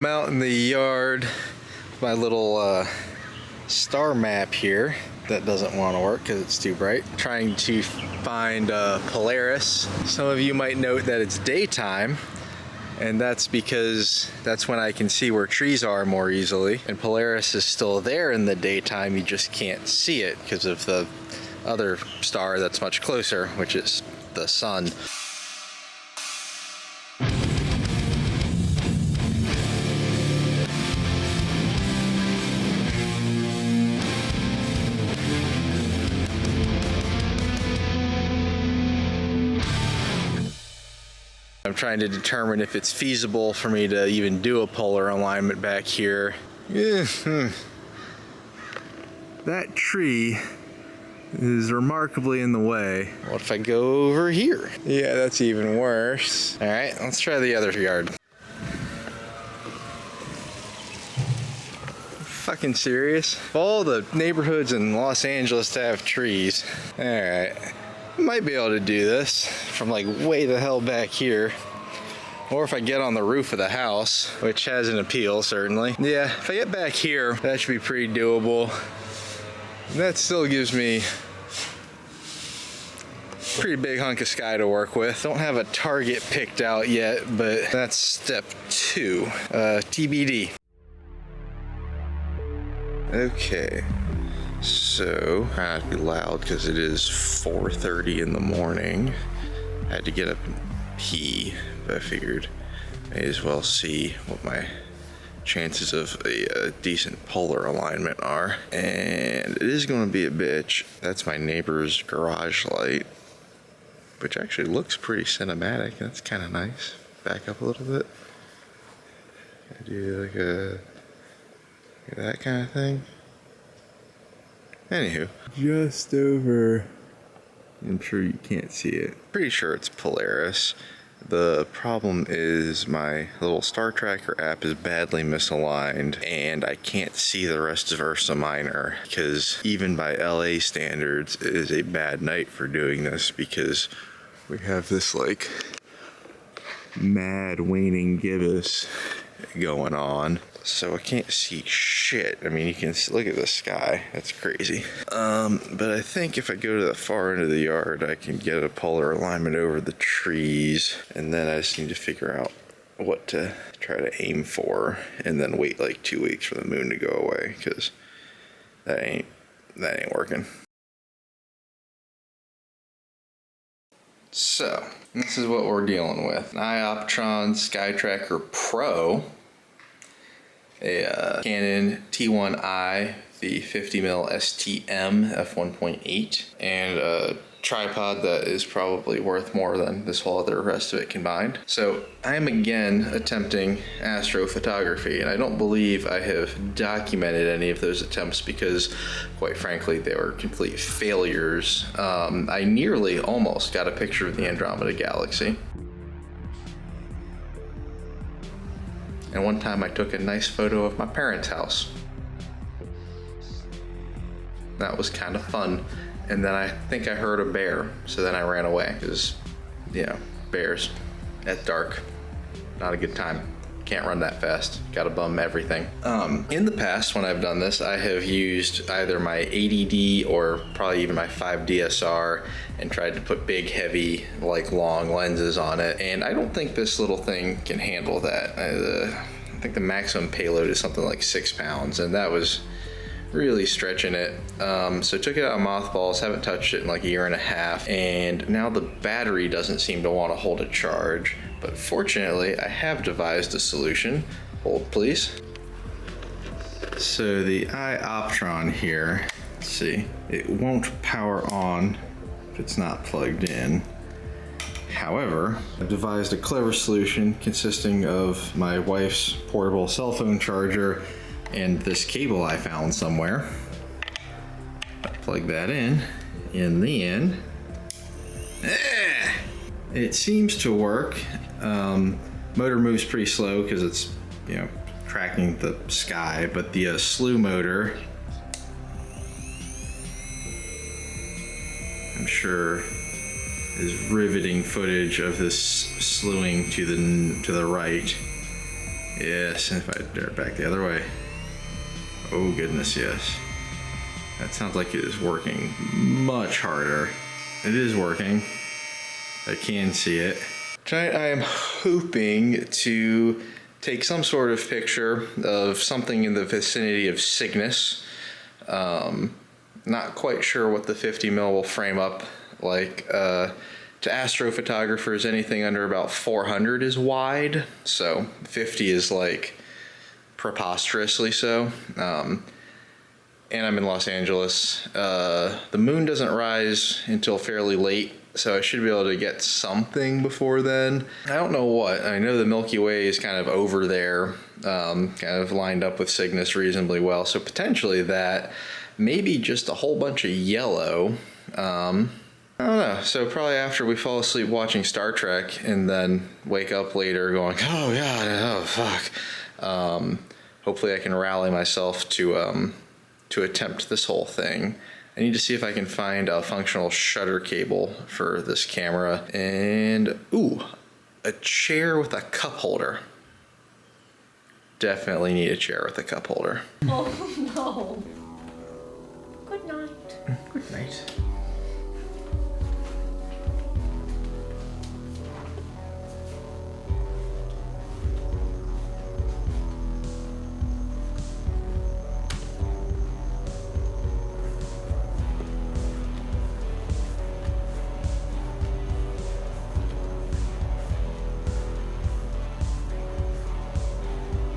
I'm out in the yard, my little star map here that doesn't want to work because it's too bright. Trying to find Polaris. Some of you might note that it's daytime, and that's because that's when I can see where trees are more easily. And Polaris is still there in the daytime, you just can't see it because of the other star that's much closer, which is the sun. I'm trying to determine if it's feasible for me to even do a polar alignment back here. That tree is remarkably in the way. What if I go over here? Yeah, that's even worse. All right, let's try the other yard. Fucking serious? All the neighborhoods in Los Angeles to have trees. All right. Might be able to do this from like way the hell back here, or if I get on the roof of the house, which has an appeal certainly. Yeah, if I get back here, that should be pretty doable. And that still gives me a pretty big hunk of sky to work with. Don't have a target picked out yet, but that's step 2, TBD. Okay. So, I have to be loud because it is 4:30 in the morning. I had to get up and pee, but I figured I may as well see what my chances of a decent polar alignment are. And it is going to be a bitch. That's my neighbor's garage light, which actually looks pretty cinematic. That's kind of nice. Back up a little bit. I do like that kind of thing. Anywho, just over, I'm sure you can't see it. Pretty sure it's Polaris. The problem is my little star tracker app is badly misaligned and I can't see the rest of Ursa Minor because even by LA standards it is a bad night for doing this because we have this like mad waning gibbous going on. So I can't see shit. I mean, you can look at the sky. That's crazy. But I think if I go to the far end of the yard, I can get a polar alignment over the trees. And then I just need to figure out what to try to aim for. And then wait like 2 weeks for the moon to go away. Because that ain't working. So, this is what we're dealing with. An Ioptron Skytracker Pro. A Canon T1i, the 50mm STM f1.8, and a tripod that is probably worth more than this whole other rest of it combined. So I am again attempting astrophotography, and I don't believe I have documented any of those attempts because, quite frankly, they were complete failures. I nearly almost got a picture of the Andromeda Galaxy. And one time I took a nice photo of my parents' house. That was kind of fun. And then I think I heard a bear, so then I ran away because, you know, bears at dark, not a good time. Can't run that fast, gotta bum everything. In the past, when I've done this, I have used either my 80D or probably even my 5DSR and tried to put big, heavy, like long lenses on it. And I don't think this little thing can handle that. I think the maximum payload is something like 6 pounds, and that was really stretching it. So took it out of mothballs, haven't touched it in like a year and a half, and now the battery doesn't seem to want to hold a charge. But fortunately, I have devised a solution. Hold, please. So the Ioptron here, let's see, it won't power on if it's not plugged in. However, I've devised a clever solution consisting of my wife's portable cell phone charger and this cable I found somewhere. Plug that in the end. It seems to work. Motor moves pretty slow because it's, you know, tracking the sky, but the slew motor, I'm sure, is riveting footage of this slewing to the right. Yes, if I turn it back the other way. Oh goodness, yes. That sounds like it is working much harder. It is working. I can see it. Tonight I am hoping to take some sort of picture of something in the vicinity of Cygnus. Not quite sure what the 50 mil will frame up like. To astrophotographers, anything under about 400 is wide, so 50 is like preposterously so. And I'm in Los Angeles. The moon doesn't rise until fairly late, so I should be able to get something before then. I don't know what. I know the Milky Way is kind of over there, kind of lined up with Cygnus reasonably well, so potentially that, maybe just a whole bunch of yellow. I don't know, so probably after we fall asleep watching Star Trek and then wake up later going, oh god, oh fuck. Hopefully I can rally myself to attempt this whole thing. I need to see if I can find a functional shutter cable for this camera. And, ooh, a chair with a cup holder. Definitely need a chair with a cup holder. Oh no. Good night. Good night.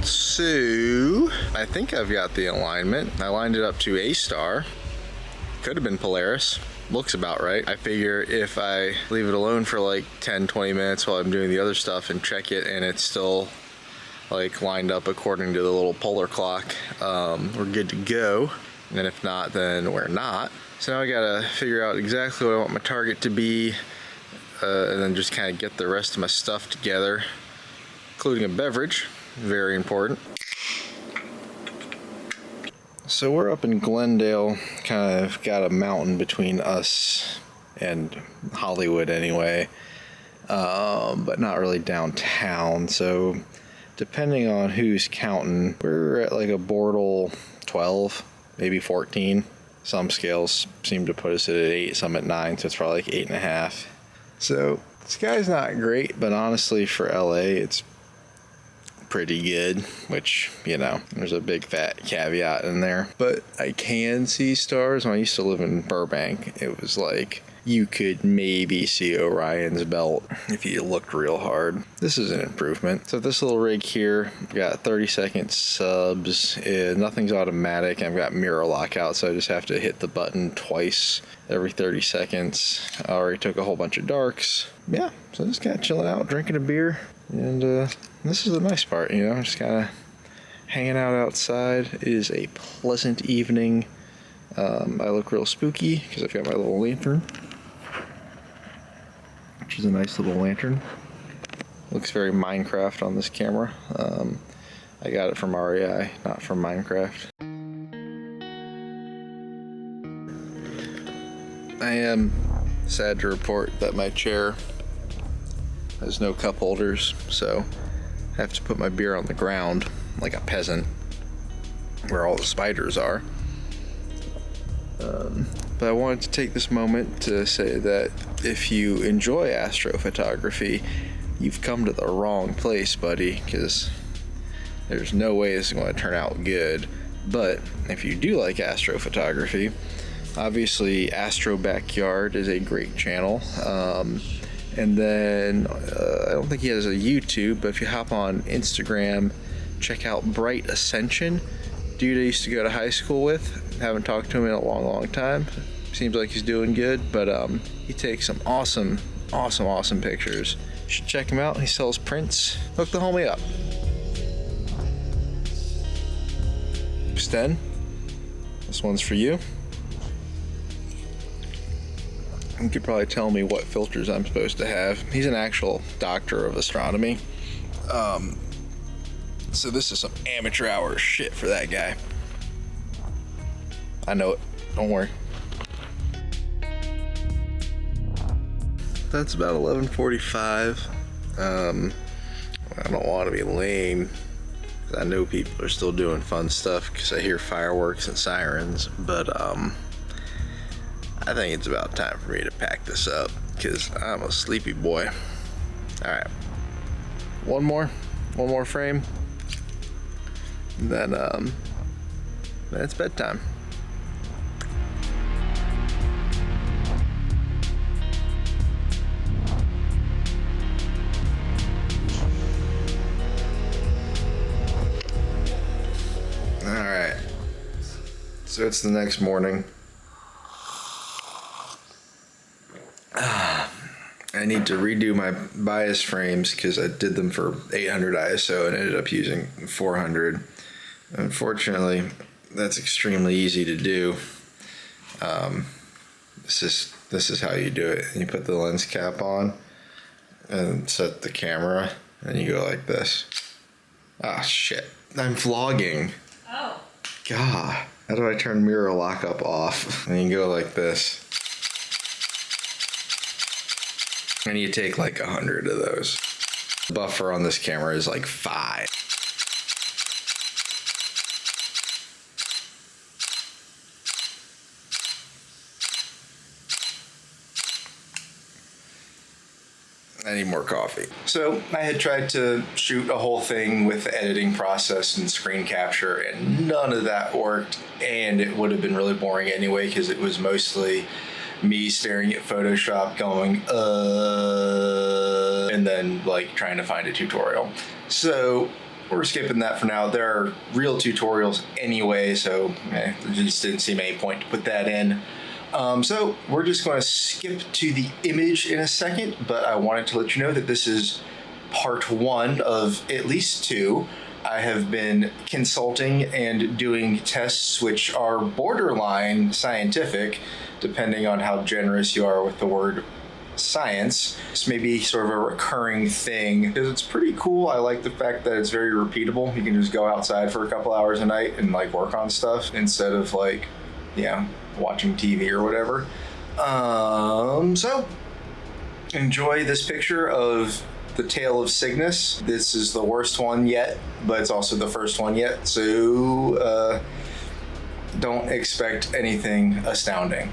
So, I think I've got the alignment. I lined it up to A star. Could have been Polaris. Looks about right. I figure if I leave it alone for like 10-20 minutes while I'm doing the other stuff and check it and it's still like lined up according to the little polar clock, we're good to go. And if not, then we're not. So now I gotta figure out exactly what I want my target to be, and then just kind of get the rest of my stuff together, including a beverage. Very important. So we're up in Glendale, kind of got a mountain between us and Hollywood anyway, but not really downtown. So depending on who's counting, we're at like a Bortle 12, maybe 14. Some scales seem to put us at 8, some at 9, so it's probably like 8.5. So the sky's not great, but honestly for LA, it's pretty good, which, you know, there's a big fat caveat in there. But I can see stars. When I used to live in Burbank, it was like you could maybe see Orion's belt if you looked real hard. This is an improvement. So this little rig here, got 30-second subs. Nothing's automatic. I've got mirror lockout, so I just have to hit the button twice every 30 seconds. I already took a whole bunch of darks. Yeah, so just kind of chilling out, drinking a beer. And this is the nice part, you know, just kind of hanging out outside. It is a pleasant evening. I look real spooky because I've got my little lantern, which is a nice little lantern. Looks very Minecraft on this camera. I got it from REI, not from Minecraft. I am sad to report that my chair has no cup holders, so I have to put my beer on the ground like a peasant where all the spiders are. But I wanted to take this moment to say that if you enjoy astrophotography, you've come to the wrong place, buddy, because there's no way this is going to turn out good. But if you do like astrophotography, obviously Astro Backyard is a great channel. And then, I don't think he has a YouTube, but if you hop on Instagram, check out Bright Ascension. Dude I used to go to high school with. Haven't talked to him in a long time. Seems like he's doing good, but he takes some awesome pictures. You should check him out. He sells prints. Hook the homie up. Sten, this one's for you. You could probably tell me what filters I'm supposed to have. He's an actual doctor of astronomy. So this is some amateur hour shit for that guy. I know it, don't worry. That's about 11:45. I don't want to be lame, I know people are still doing fun stuff because I hear fireworks and sirens, but I think it's about time for me to pack this up because I'm a sleepy boy. All right, one more frame, then it's bedtime. Alright, so it's the next morning. I need to redo my bias frames because I did them for 800 ISO and ended up using 400. Unfortunately, that's extremely easy to do. This is how you do it. You put the lens cap on and set the camera, and you go like this. Ah, shit. I'm vlogging. Oh. God, how do I turn mirror lockup off? And you go like this. And you take like 100 of those. The buffer on this camera is like 5. I need more coffee. So I had tried to shoot a whole thing with the editing process and screen capture, and none of that worked. And it would have been really boring anyway because it was mostly me staring at Photoshop going, and then like trying to find a tutorial. So we're skipping that for now. There are real tutorials anyway, so there just didn't seem any point to put that in. So we're just going to skip to the image in a second, but I wanted to let you know that this is part 1 of at least 2. I have been consulting and doing tests which are borderline scientific, depending on how generous you are with the word science. It's maybe sort of a recurring thing because it's pretty cool. I like the fact that it's very repeatable. You can just go outside for a couple hours a night and like work on stuff instead of like, watching TV or whatever. So enjoy this picture of the Tale of Cygnus. This is the worst one yet, but it's also the first one yet. So don't expect anything astounding.